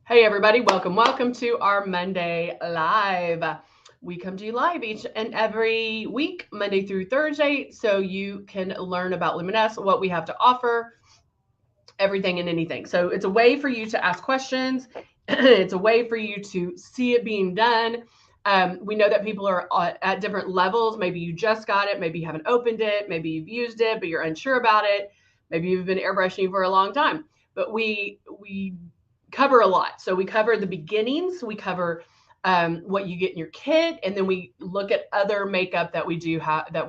Hey everybody, welcome to our Monday Live. We come to you live each and every week, Monday through Thursday, so you can learn about Luminess, what we have to offer, everything and anything. So it's a way for you to ask questions. It's a way for you to see it being done. We know that people are at different levels. Maybe you just got it, maybe you haven't opened it, maybe you've used it, but you're unsure about it. Maybe you've been airbrushing for a long time. But we cover a lot. So we cover the beginnings, we cover what you get in your kit, and then we look at other makeup that we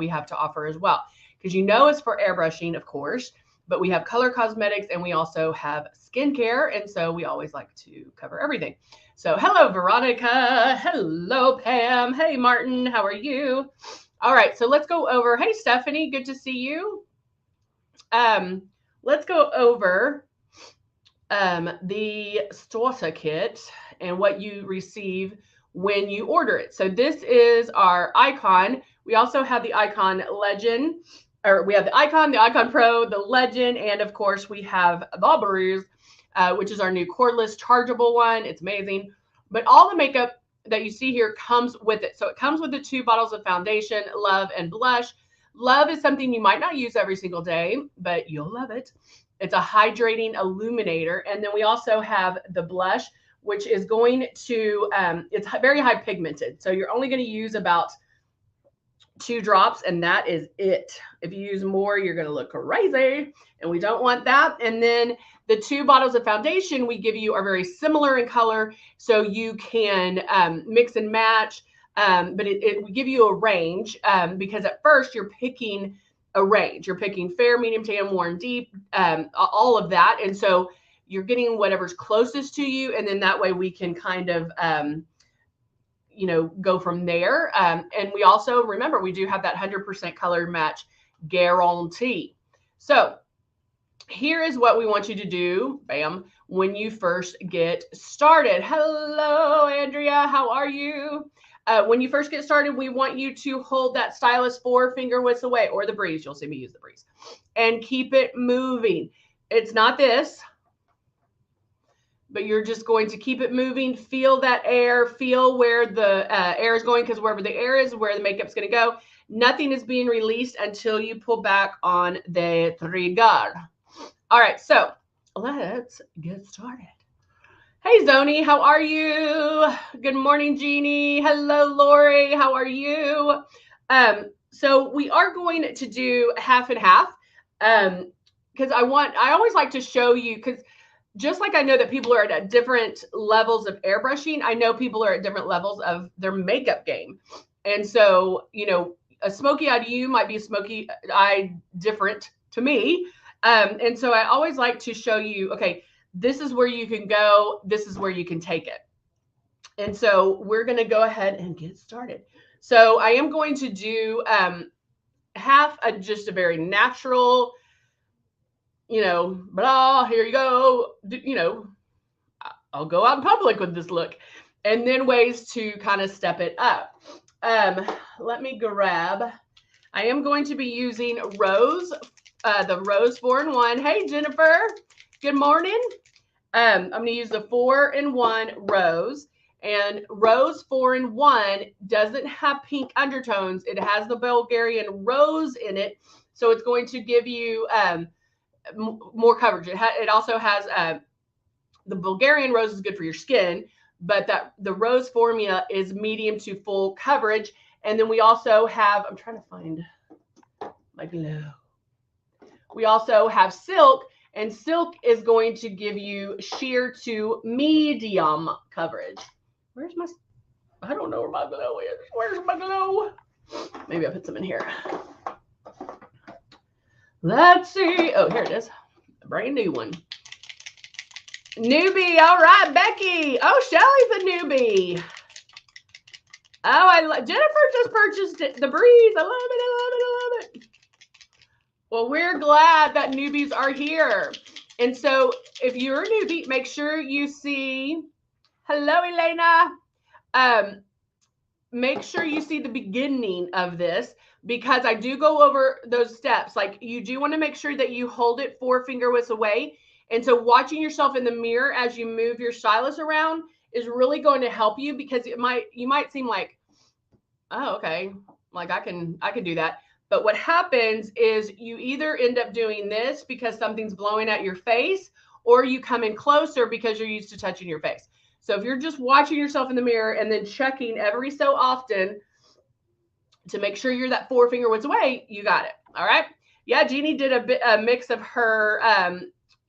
have to offer as well. Because it's for airbrushing, of course, but we have color cosmetics and we also have skincare, and so we always like to cover everything. So hello, Veronica. Hello, Pam. Hey, Martin. How are you? All right, so let's go over. Hey, Stephanie. Good to see you. Let's go over the starter kit and what you receive when you order it. So this is our icon. We also have the icon legend, or we have the icon pro, the legend, and of course we have the breeze, which is our new cordless chargeable one. It's amazing. But all the makeup that you see here comes with it. So it comes with the 2 bottles of foundation, Love and Blush. Love is something you might not use every single day, but you'll love it. It's a hydrating illuminator. And then we also have the blush, which is going to, it's very high pigmented. So you're only going to use about 2 drops, and that is it. If you use more, you're going to look crazy, and we don't want that. And then the 2 bottles of foundation we give you are very similar in color, so you can mix and match. But we give you a range because at first you're picking a range. You're picking fair, medium, tan, warm, deep, all of that. And so you're getting whatever's closest to you. And then that way we can kind of, go from there. And we also, remember, we do have that 100% color match guarantee. So here is what we want you to do, bam, when you first get started. Hello, Andrea. How are you? When you first get started, we want you to hold that stylus 4 finger widths away, or the breeze. You'll see me use the breeze, and keep it moving. It's not this, but you're just going to keep it moving. Feel that air. Feel where the air is going, because wherever the air is, where the makeup's going to go. Nothing is being released until you pull back on the trigger. All right, so let's get started. Hey, Zoni, how are you? Good morning, Jeannie. Hello, Lori. How are you? So we are going to do half and half because I always like to show you, because just like I know that people are at different levels of airbrushing, I know people are at different levels of their makeup game. And so, a smoky eye to you might be a smoky eye different to me. And so I always like to show you, okay, this is where you can go. This is where you can take it. And so we're going to go ahead and get started. So I am going to do half just a very natural, blah, here you go. I'll go out in public with this look. And then ways to kind of step it up. Let me grab, I am going to be using Rose, the Rose 4-in-1. Hey, Jennifer. Good morning. I'm going to use the 4-in-1 Rose, and Rose 4-in-1 doesn't have pink undertones. It has the Bulgarian rose in it, so it's going to give you more coverage. It also has the Bulgarian rose is good for your skin, but the rose formula is medium to full coverage. And then we also have, I'm trying to find my glow. We also have silk. And silk is going to give you sheer to medium coverage. Where's my, I don't know where my glow is. Where's my glow? Maybe I'll put some in here. Let's see. Oh, here it is. A brand new one. Newbie. All right, Becky. Oh, Shelly's a newbie. Oh, Jennifer just purchased it. The breeze. I love it. I love it. I love it. Well, we're glad that newbies are here. And so if you're a newbie, make sure you see, hello, Elena. Make sure you see the beginning of this, because I do go over those steps. Like, you do want to make sure that you hold it 4 finger widths away. And so watching yourself in the mirror as you move your stylus around is really going to help you, because you might seem like, oh, okay, like I can do that. But what happens is you either end up doing this because something's blowing at your face, or you come in closer because you're used to touching your face. So if you're just watching yourself in the mirror and then checking every so often to make sure you're that forefinger width away, you got it. All right. Yeah, Jeannie did a mix of her,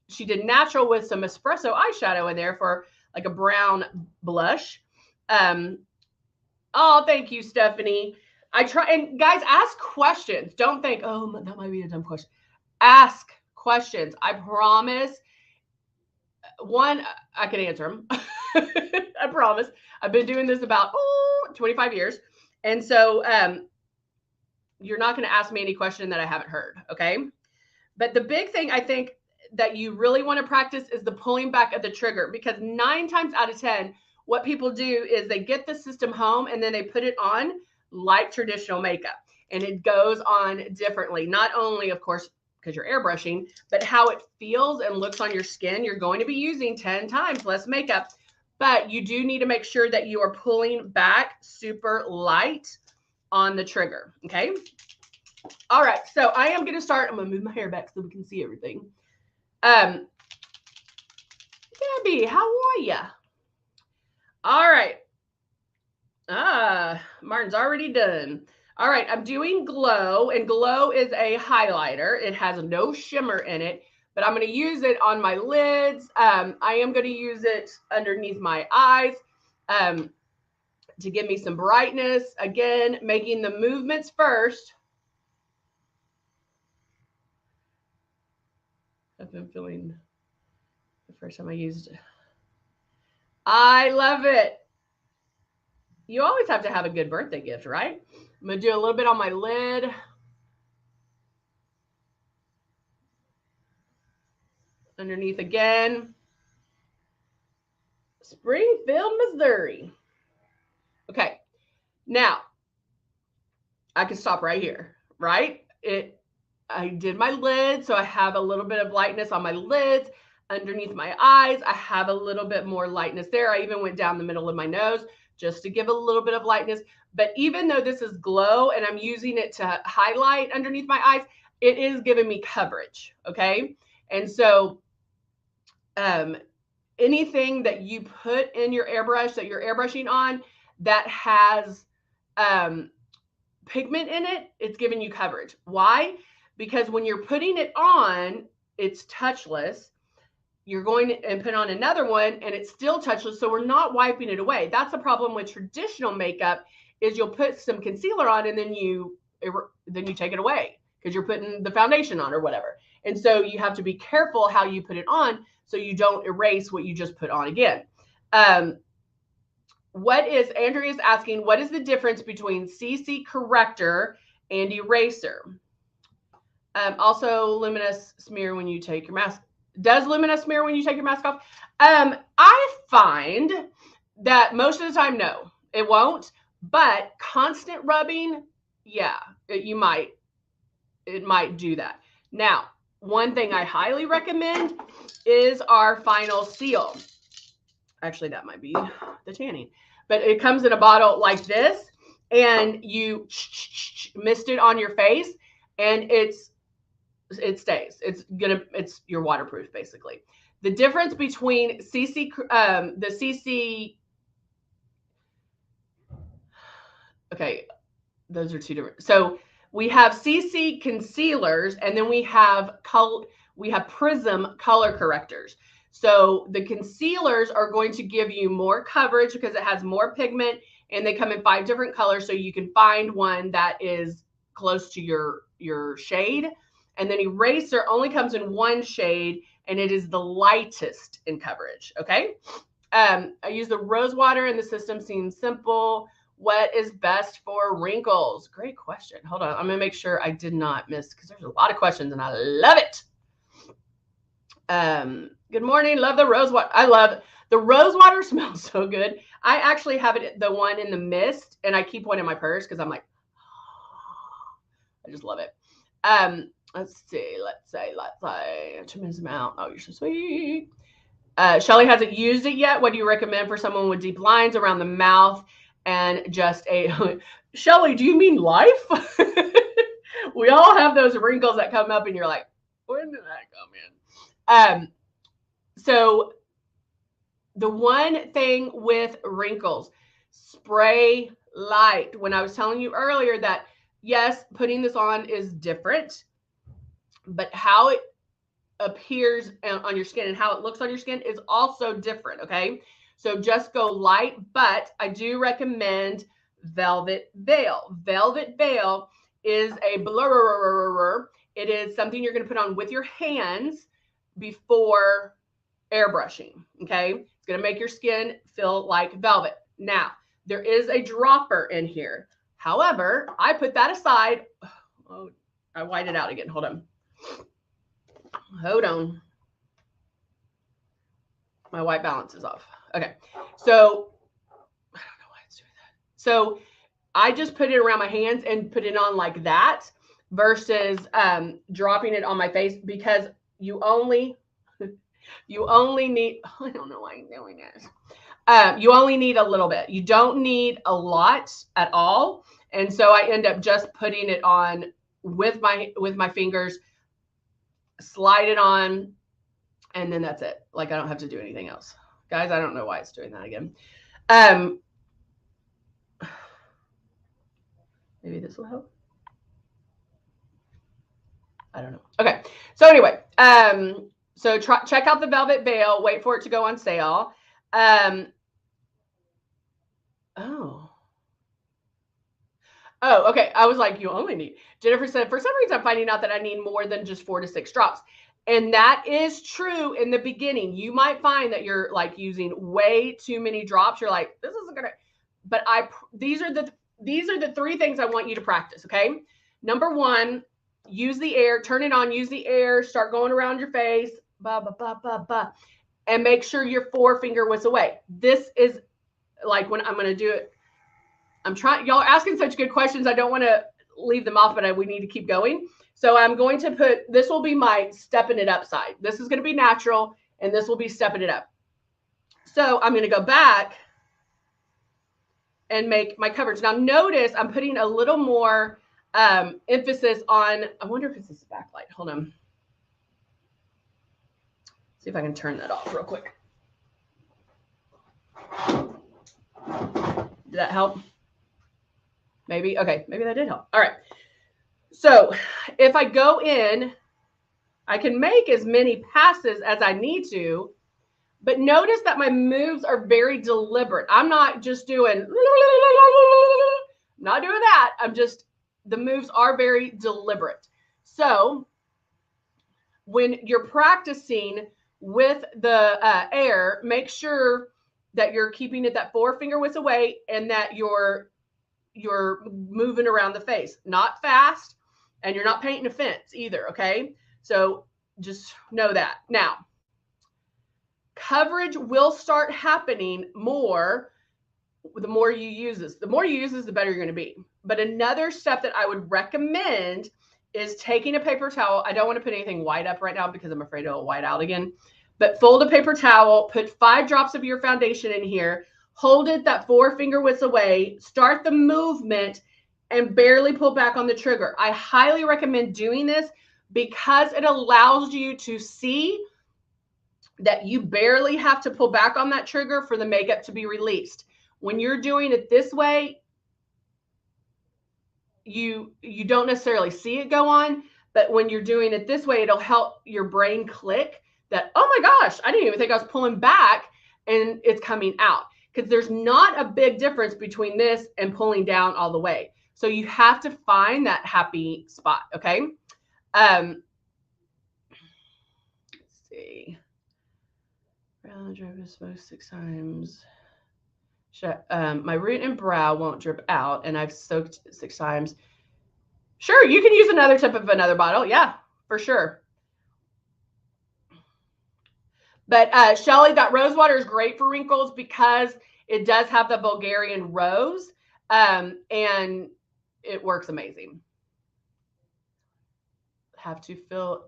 she did natural with some espresso eyeshadow in there for like a brown blush. Oh, thank you, Stephanie. I try, and guys, ask questions. Don't think, oh, that might be a dumb question. Ask questions. I promise. One, I can answer them. I promise. I've been doing this about 25 years. And so you're not going to ask me any question that I haven't heard. Okay. But the big thing I think that you really want to practice is the pulling back of the trigger, because 9 times out of 10, what people do is they get the system home and then they put it on like traditional makeup, and it goes on differently. Not only, of course, because you're airbrushing, but how it feels and looks on your skin. You're going to be using 10 times less makeup, but you do need to make sure that you are pulling back super light on the trigger. Okay. All right. So I am going to start. I'm going to move my hair back so we can see everything. Debbie, how are ya? All right. Martin's already done. All right, I'm doing Glow, and Glow is a highlighter. It has no shimmer in it, but I'm going to use it on my lids. I am going to use it underneath my eyes to give me some brightness. Again, making the movements first. I've been feeling the first time I used it. I love it. You always have to have a good birthday gift, right? I'm going to do a little bit on my lid. Underneath again. Springfield, Missouri. Okay. Now, I can stop right here, right? I did my lid, so I have a little bit of lightness on my lids. Underneath my eyes, I have a little bit more lightness there. I even went down the middle of my nose just to give a little bit of lightness. But even though this is Glow and I'm using it to highlight underneath my eyes, it is giving me coverage, okay? And so anything that you put in your airbrush that you're airbrushing on that has pigment in it, it's giving you coverage. Why? Because when you're putting it on, it's touchless. You're going to and put on another one and it's still touchless, so we're not wiping it away. That's the problem with traditional makeup, is you'll put some concealer on and then you take it away because you're putting the foundation on or whatever. And so you have to be careful how you put it on so you don't erase what you just put on again. Andrea's asking, what is the difference between CC corrector and eraser? Also, Luminous smear when you take your mask. Does Luminous smear when you take your mask off? I find that most of the time, no, it won't. But constant rubbing, yeah, it might do that. Now, one thing I highly recommend is our final seal. Actually, that might be the tanning, but it comes in a bottle like this, and you mist it on your face, and it stays. You're waterproof basically. The difference between the CC. Okay, those are two different. So we have CC concealers, and then we have Prism color correctors. So the concealers are going to give you more coverage because it has more pigment, and they come in 5 different colors, so you can find one that is close to your shade. And then eraser only comes in 1 shade, and it is the lightest in coverage. Okay. I use the rose water, and the system seems simple. What is best for wrinkles? Great question. Hold on. I'm going to make sure I did not miss, because there's a lot of questions and I love it. Good morning. Love the rose water. I love the rose water. Smells so good. I actually have the one in the mist, and I keep one in my purse because I'm like, I just love it. let's say, tremendous amount. Oh, you're so sweet. Shelly hasn't used it yet. What do you recommend for someone with deep lines around the mouth and just a Shelly, do you mean life? We all have those wrinkles that come up and you're like, when did that come in? So the one thing with wrinkles, spray light. When I was telling you earlier that yes, putting this on is different, but how it appears on your skin and how it looks on your skin is also different. Okay. So just go light, but I do recommend Velvet Veil. Velvet Veil is a blur. It is something you're going to put on with your hands before airbrushing. Okay. It's going to make your skin feel like velvet. Now, there is a dropper in here. However, I put that aside. Oh, I whited out again. Hold on. My white balance is off. Okay. So I don't know why it's doing that. So I just put it around my hands and put it on like that versus dropping it on my face, because you only need, I don't know why I'm doing this. You only need a little bit. You don't need a lot at all. And so I end up just putting it on with my fingers, slide it on, and then that's it. Like I don't have to do anything else. Guys, I don't know why it's doing that again. Maybe this will help. I don't know. Okay. So anyway, so check out the Velvet Veil. Wait for it to go on sale. Oh, okay. I was like, you only need. Jennifer said, for some reason, I'm finding out that I need more than just 4 to 6 drops. And that is true in the beginning. You might find that you're like using way too many drops. You're like, this isn't gonna. But these are the 3 things I want you to practice. Okay. Number 1, use the air. Turn it on. Use the air. Start going around your face. Ba ba ba ba ba. And make sure your 4-finger was away. This is like when I'm gonna do it. I'm trying, y'all are asking such good questions. I don't want to leave them off, but we need to keep going. So I'm going to put, this will be my stepping it up side. This is going to be natural, and this will be stepping it up. So I'm going to go back and make my coverage. Now notice I'm putting a little more emphasis on, I wonder if it's this backlight. Hold on. See if I can turn that off real quick. Did that help? Maybe. Okay. Maybe that did help. All right. So if I go in, I can make as many passes as I need to, but notice that my moves are very deliberate. I'm not just doing, not doing that. The moves are very deliberate. So when you're practicing with the air, make sure that you're keeping it that 4-finger width away and that you're moving around the face, not fast, and you're not painting a fence either. Okay. So just know that. Now, coverage will start happening more the more you use this. The more you use this, the better you're going to be. But another step that I would recommend is taking a paper towel. I don't want to put anything white up right now because I'm afraid it'll white out again. But fold a paper towel, put 5 drops of your foundation in here, hold it that 4-finger width away, start the movement, and barely pull back on the trigger. I highly recommend doing this because it allows you to see that you barely have to pull back on that trigger for the makeup to be released. When you're doing it this way, you don't necessarily see it go on, but when you're doing it this way, it'll help your brain click that, oh my gosh, I didn't even think I was pulling back and it's coming out. Because there's not a big difference between this and pulling down all the way. So you have to find that happy spot, okay? Let's see. Brow drip is smoked 6 times. My root and brow won't drip out, and I've soaked 6 times. Sure, you can use another tip of another bottle. Yeah, for sure. But Shelly, that rose water is great for wrinkles because it does have the Bulgarian rose, and it works amazing. have to fill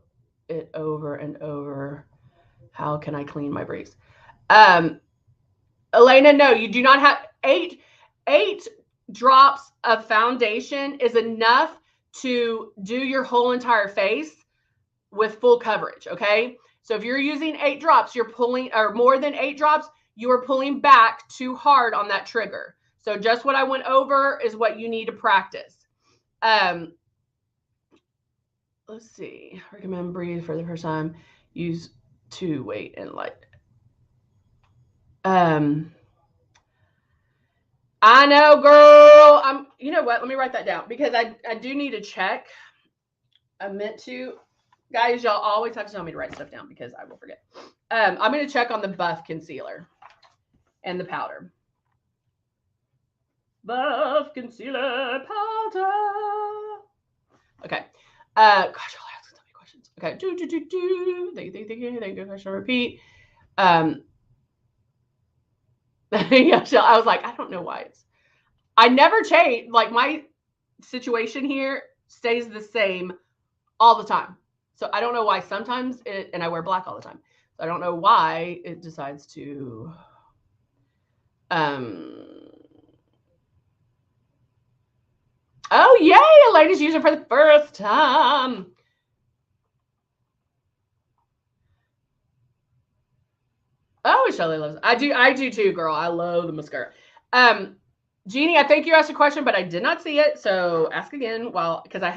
it over and over. How can I clean my breeze? Elena, no, you do not have eight drops of foundation is enough to do your whole entire face with full coverage. Okay. So if you're using 8 drops, you're pulling, or more than 8 drops, you are pulling back too hard on that trigger. So just what I went over is what you need to practice. Let's see. Recommend breathe for the first time. Use 2 weight and light. I know, girl. You know what? Let me write that down because I do need to check. I meant to. Guys, y'all always have to tell me to write stuff down because I will forget. I'm going to check on the Buff concealer and the powder. Buff concealer powder. Okay. Gosh, y'all asking so many questions. Okay. Thank you. Question repeat. Yeah, so I was like, I don't know why I never change. Like my situation here stays the same all the time. So I don't know why sometimes and I wear black all the time. So I don't know why it decides to, oh yay, a lady's using it for the first time. Oh, Shelly loves it. I do too, girl. I love the mascara. Jeannie, I think you asked a question, but I did not see it. So ask again. Well, because I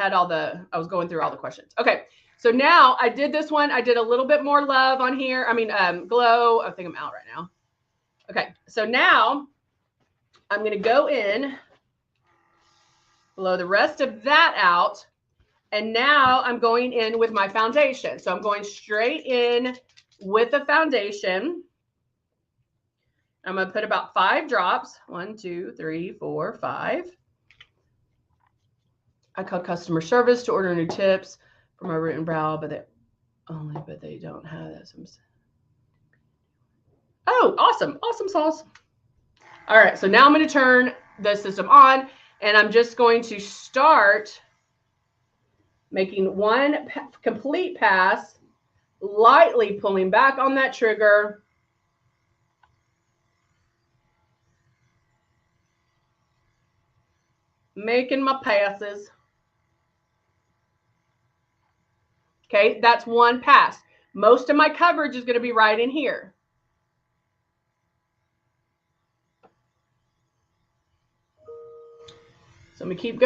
was going through all the questions. Okay. So now I did this one. I did a little bit more love on here. I mean, glow. I think I'm out right now. Okay. So now I'm going to go in, blow the rest of that out. And now I'm going in with my foundation. So I'm going straight in with the foundation. I'm going to put about 5 drops. 1, 2, 3, 4, 5. I called customer service to order new tips for my root and brow, but they don't have that. Oh, awesome. Awesome sauce. All right. So now I'm going to turn the system on and I'm just going to start making one complete pass, lightly pulling back on that trigger. Making my passes. Okay, that's one pass. Most of my coverage is going to be right in here. So I'm going to keep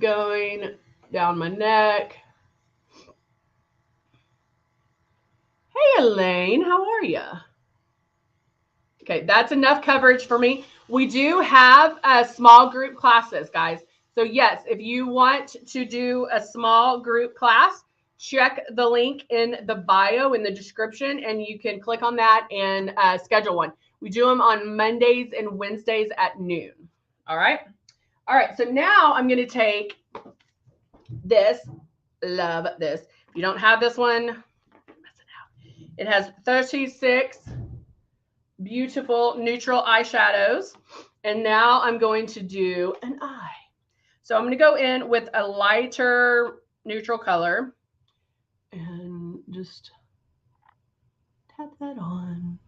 going down my neck. Hey, Elaine, how are you? Okay, that's enough coverage for me. We do have small group classes, guys. So yes, if you want to do a small group class, check the link in the bio in the description and you can click on that and schedule one. We do them on Mondays and Wednesdays at noon. All right. All right. So now I'm going to take this. Love this. If you don't have this one, it has 36 beautiful neutral eyeshadows. And now I'm going to do an eye. So I'm going to go in with a lighter neutral color and just tap that on.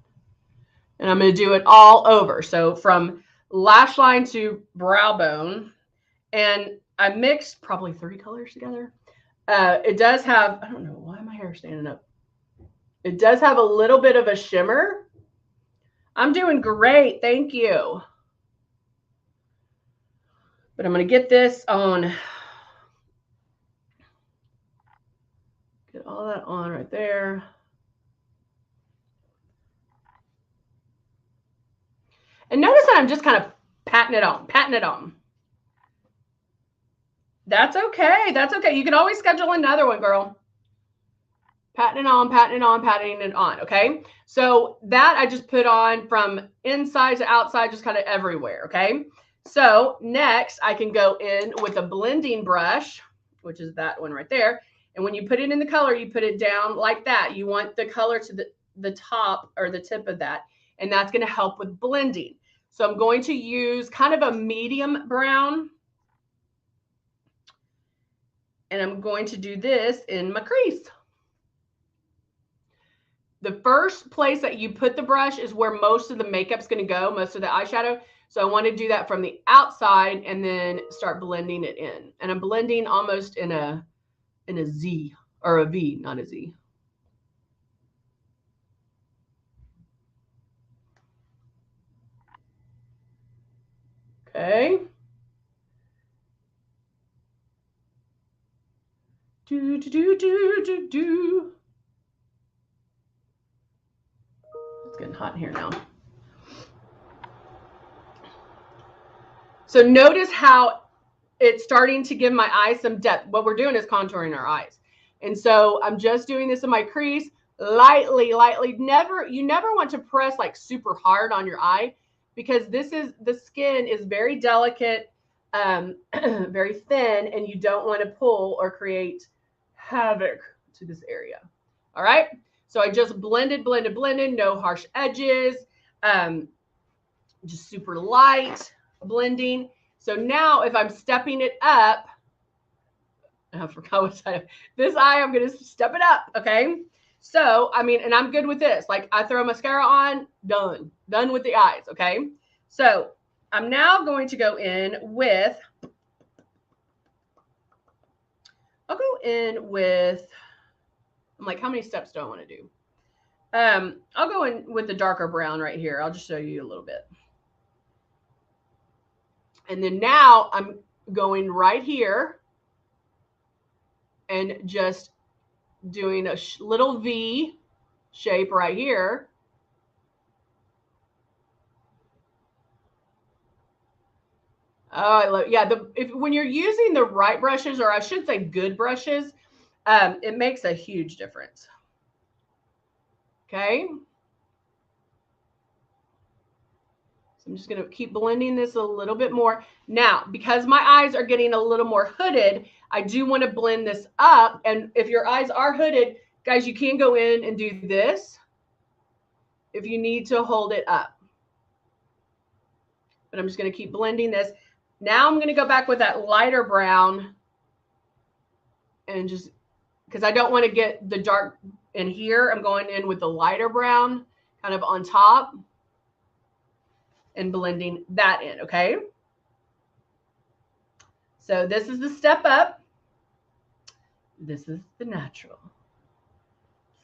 And I'm going to do it all over. So from lash line to brow bone. And I mixed probably 3 colors together. It does have, I don't know why my hair is standing up. It does have a little bit of a shimmer. I'm doing great. Thank you. But I'm going to get this on. Get all that on right there. And notice that I'm just kind of patting it on. That's okay. That's okay. You can always schedule another one, girl. Patting it on. Okay. So that I just put on from inside to outside, just kind of everywhere. Okay. So next I can go in with a blending brush, which is that one right there. And when you put it in the color, you put it down like that. You want the color to the top or the tip of that. And that's going to help with blending. So I'm going to use kind of a medium brown. And I'm going to do this in my crease. The first place that you put the brush is where most of the makeup's going to go, most of the eyeshadow. So I want to do that from the outside and then start blending it in. And I'm blending almost in a Z or a V, not a Z. Okay. Do, do, do, do, do, do. It's getting hot in here now. So notice how it's starting to give my eyes some depth. What we're doing is contouring our eyes. And so I'm just doing this in my crease, lightly, lightly. You never want to press like super hard on your eye, because the skin is very delicate, very thin, and you don't want to pull or create havoc to this area. All right. So I just blended, no harsh edges, just super light blending. So now if I'm stepping it up, I forgot what side. This eye, I'm going to step it up. Okay. So, I mean, and I'm good with this. Like I throw mascara on, done with the eyes. Okay. So I'm now going to go in with, I'm like, how many steps do I want to do? I'll go in with the darker brown right here. I'll just show you a little bit. And then now I'm going right here and just doing a little V shape right here. Oh, I love, yeah. When you're using the right brushes, or I should say good brushes, it makes a huge difference. Okay. I'm just going to keep blending this a little bit more. Now, because my eyes are getting a little more hooded, I do want to blend this up. And if your eyes are hooded, guys, you can go in and do this if you need to hold it up. But I'm just going to keep blending this. Now I'm going to go back with that lighter brown, and just because I don't want to get the dark in here, I'm going in with the lighter brown kind of on top and blending that in. Okay. So this is the step up. This is the natural.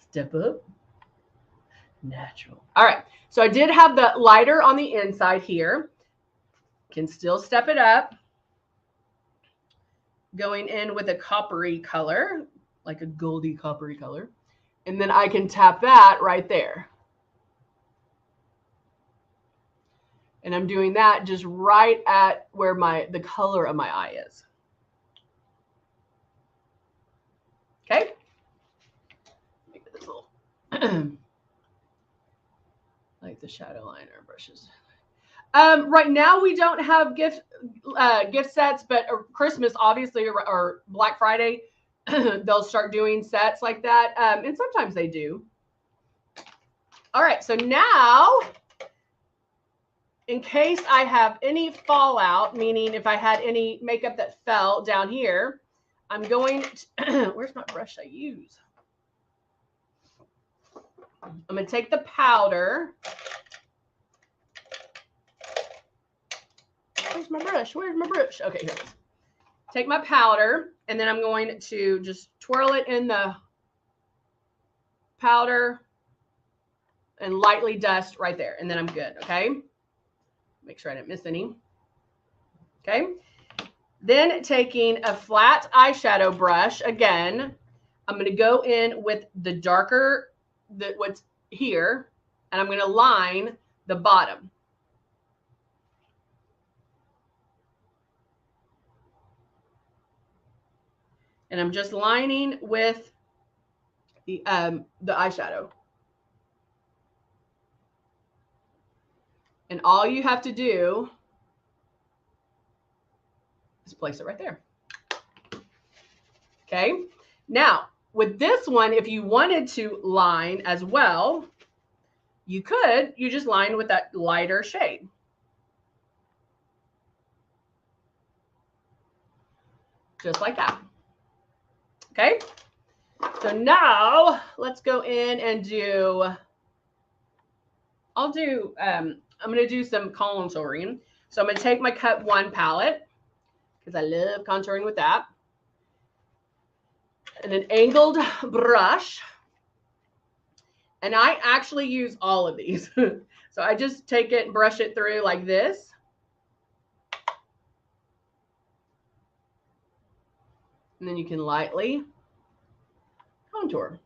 Step up, natural. All right. So I did have the lighter on the inside here. Can still step it up. Going in with a coppery color, like a goldy coppery color. And then I can tap that right there. And I'm doing that just right at where the color of my eye is. Okay. Make this little like the shadow liner brushes. Right now we don't have gift sets, but Christmas obviously, or Black Friday, they'll start doing sets like that. And sometimes they do. All right. So now, in case I have any fallout, meaning if I had any makeup that fell down here, I'm going to, where's my brush I use? I'm going to take the powder. Where's my brush? Where's my brush? Okay, here it is. Take my powder, and then I'm going to just twirl it in the powder and lightly dust right there. And then I'm good, okay? Make sure I didn't miss any. Okay. Then taking a flat eyeshadow brush, again, I'm going to go in with the darker, what's here, and I'm going to line the bottom. And I'm just lining with the eyeshadow. And all you have to do is place it right there. Okay. Now, with this one, if you wanted to line as well, you just line with that lighter shade. Just like that. Okay. So now let's go in and do, I'm going to do some contouring. So I'm going to take my Cut 1 palette because I love contouring with that. And an angled brush. And I actually use all of these. So I just take it and brush it through like this. And then you can lightly contour.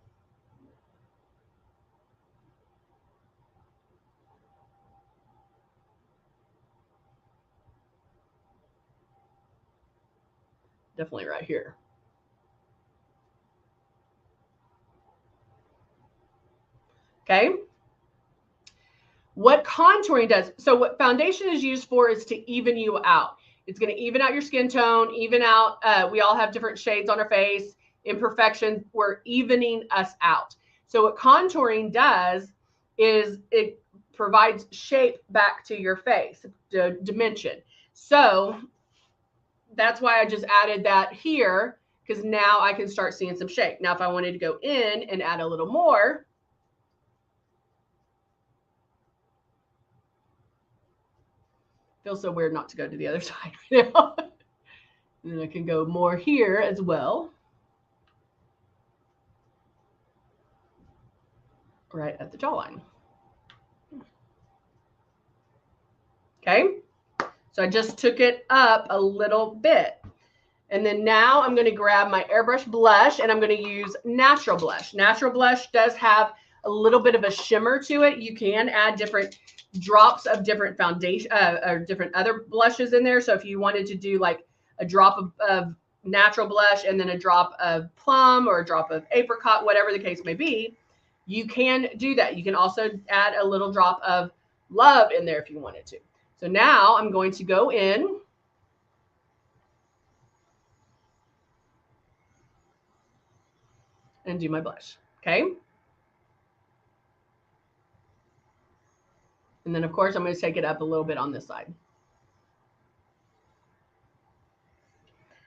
Definitely right here. Okay. What contouring does, so what foundation is used for is to even you out. It's going to even out your skin tone, even out, we all have different shades on our face, imperfections, we're evening us out. So what contouring does is it provides shape back to your face, the dimension. So that's why I just added that here, because now I can start seeing some shape. Now, if I wanted to go in and add a little more, feels so weird not to go to the other side right now. And then I can go more here as well. Right at the jawline. Okay. So I just took it up a little bit. And then now I'm going to grab my Airbrush blush and I'm going to use Natural Blush. Natural Blush does have a little bit of a shimmer to it. You can add different drops of different foundation or different other blushes in there. So if you wanted to do like a drop of natural blush and then a drop of plum or a drop of apricot, whatever the case may be, you can do that. You can also add a little drop of love in there if you wanted to. So now I'm going to go in and do my blush. Okay. And then of course I'm going to take it up a little bit on this side.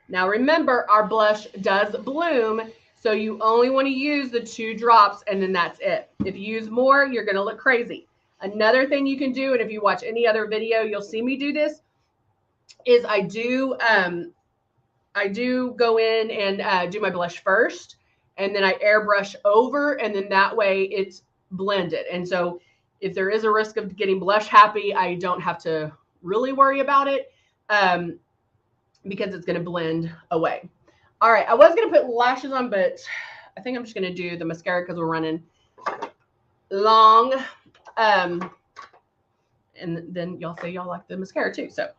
Now remember, our blush does bloom, so you only want to use the 2 drops and then that's it. If you use more, you're going to look crazy. Another thing you can do, and if you watch any other video, you'll see me do this, is I do go in and do my blush first, and then I airbrush over, and then that way it's blended. And so if there is a risk of getting blush happy, I don't have to really worry about it because it's going to blend away. All right, I was going to put lashes on, but I think I'm just going to do the mascara because we're running long. And then y'all say y'all like the mascara too. So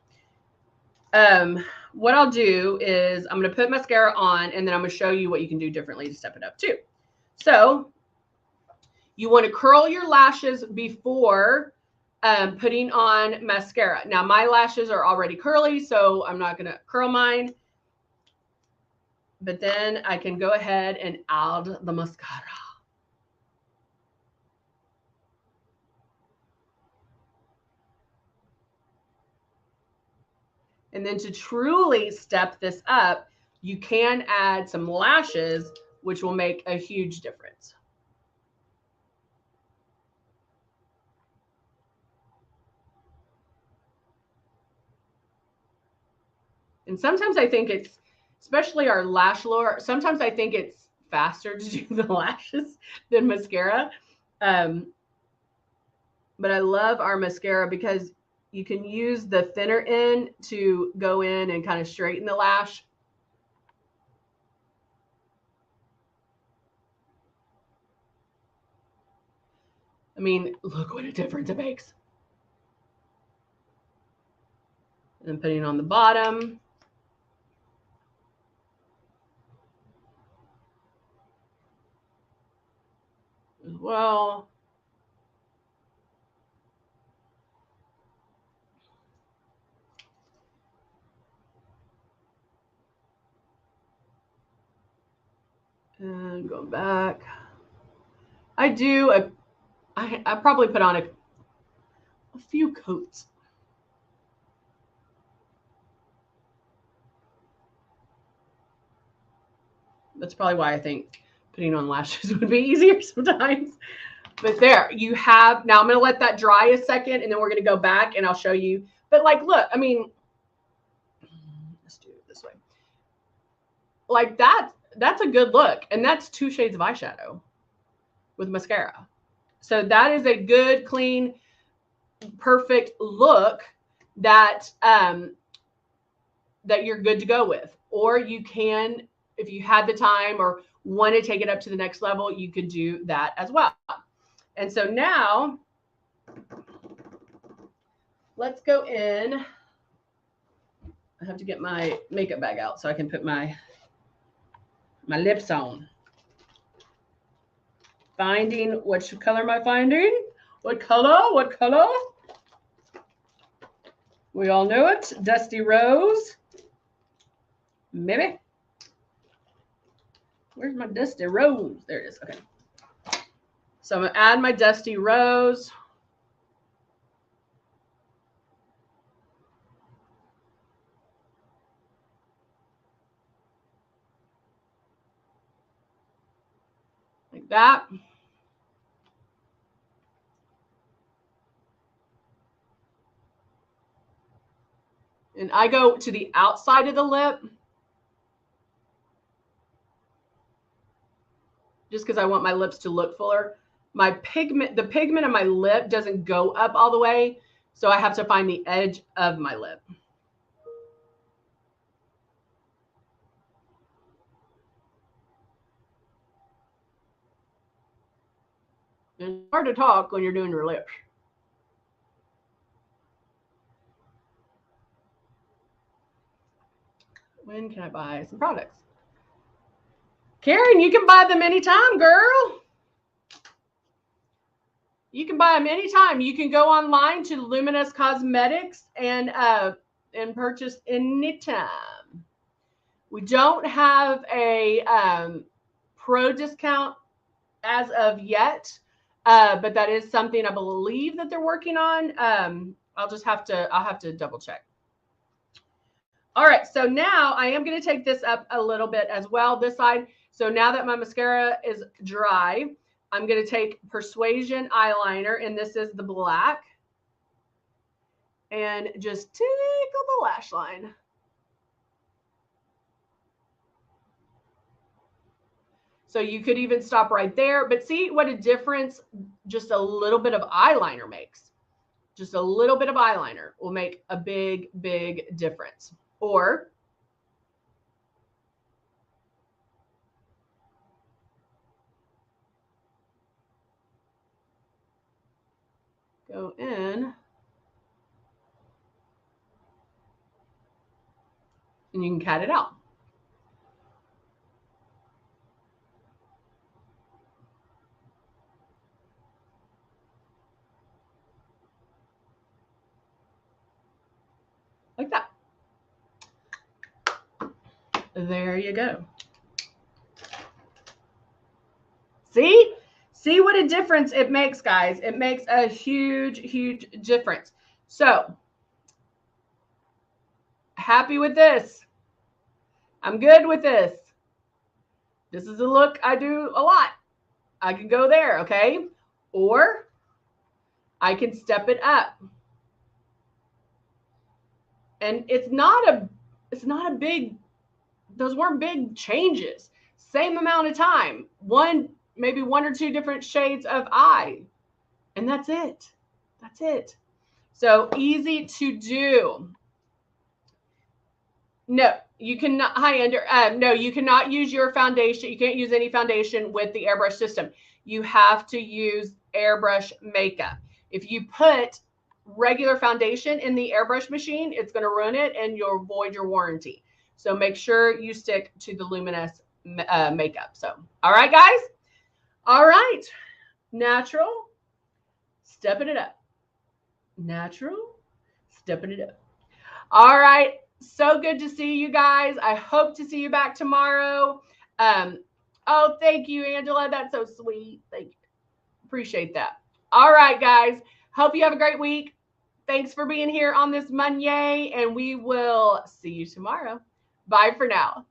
what I'll do is I'm going to put mascara on, and then I'm going to show you what you can do differently to step it up too. So you want to curl your lashes before putting on mascara. Now my lashes are already curly, so I'm not going to curl mine. But then I can go ahead and add the mascara. And then to truly step this up, you can add some lashes, which will make a huge difference. And sometimes I think it's, especially our lash lure, sometimes I think it's faster to do the lashes than mascara. But I love our mascara because you can use the thinner end to go in and kind of straighten the lash. I mean, look what a difference it makes. And putting it on the bottom. As well. And going back. I probably put on a few coats. That's probably why I think putting on lashes would be easier sometimes. But there you have. Now I'm going to let that dry a second, and then we're going to go back and I'll show you. But like, look, I mean, let's do it this way. Like that's a good look. And that's 2 shades of eyeshadow with mascara. So that is a good, clean, perfect look that that you're good to go with. Or you can, if you had the time or want to take it up to the next level, you could do that as well. And so now let's go in. I have to get my makeup bag out so I can put my lips on. Finding, which color am I finding? What color? What color? We all know it. Dusty Rose. Maybe. Where's my Dusty Rose? There it is. Okay. So I'm going to add my Dusty Rose. Like that. And I go to the outside of the lip just because I want my lips to look fuller. My pigment, the pigment of my lip doesn't go up all the way, so I have to find the edge of my lip. And it's hard to talk when you're doing your lips. When can I buy some products? Karen, you can buy them anytime, girl. You can buy them anytime. You can go online to Luminess Cosmetics and purchase anytime. We don't have a pro discount as of yet, but that is something I believe that they're working on. I'll have to double check. All right, so now I am going to take this up a little bit as well, this side. So now that my mascara is dry, I'm going to take Persuasion eyeliner, and this is the black, and just tickle the lash line. So you could even stop right there, but see what a difference just a little bit of eyeliner makes. Just a little bit of eyeliner will make a big, big difference. Or go in and you can cut it out. Like that. There you go. See? See what a difference it makes, guys. It makes a huge, huge difference. So, happy with this. I'm good with this. This is a look I do a lot. I can go there, okay? Or I can step it up. And it's not a big, those weren't big changes. Same amount of time. Maybe 1 or 2 different shades of eye. And that's it. That's it. So easy to do. No, you cannot no, you cannot use your foundation. You can't use any foundation with the airbrush system. You have to use airbrush makeup. If you put regular foundation in the airbrush machine, it's going to ruin it and you'll void your warranty. So make sure you stick to the Luminess makeup. So, all right, guys. All right. Natural, stepping it up. Natural, stepping it up. All right. So good to see you guys. I hope to see you back tomorrow. Oh, thank you, Angela. That's so sweet. Thank you. Appreciate that. All right, guys. Hope you have a great week. Thanks for being here on this Monday, and we will see you tomorrow. Bye for now.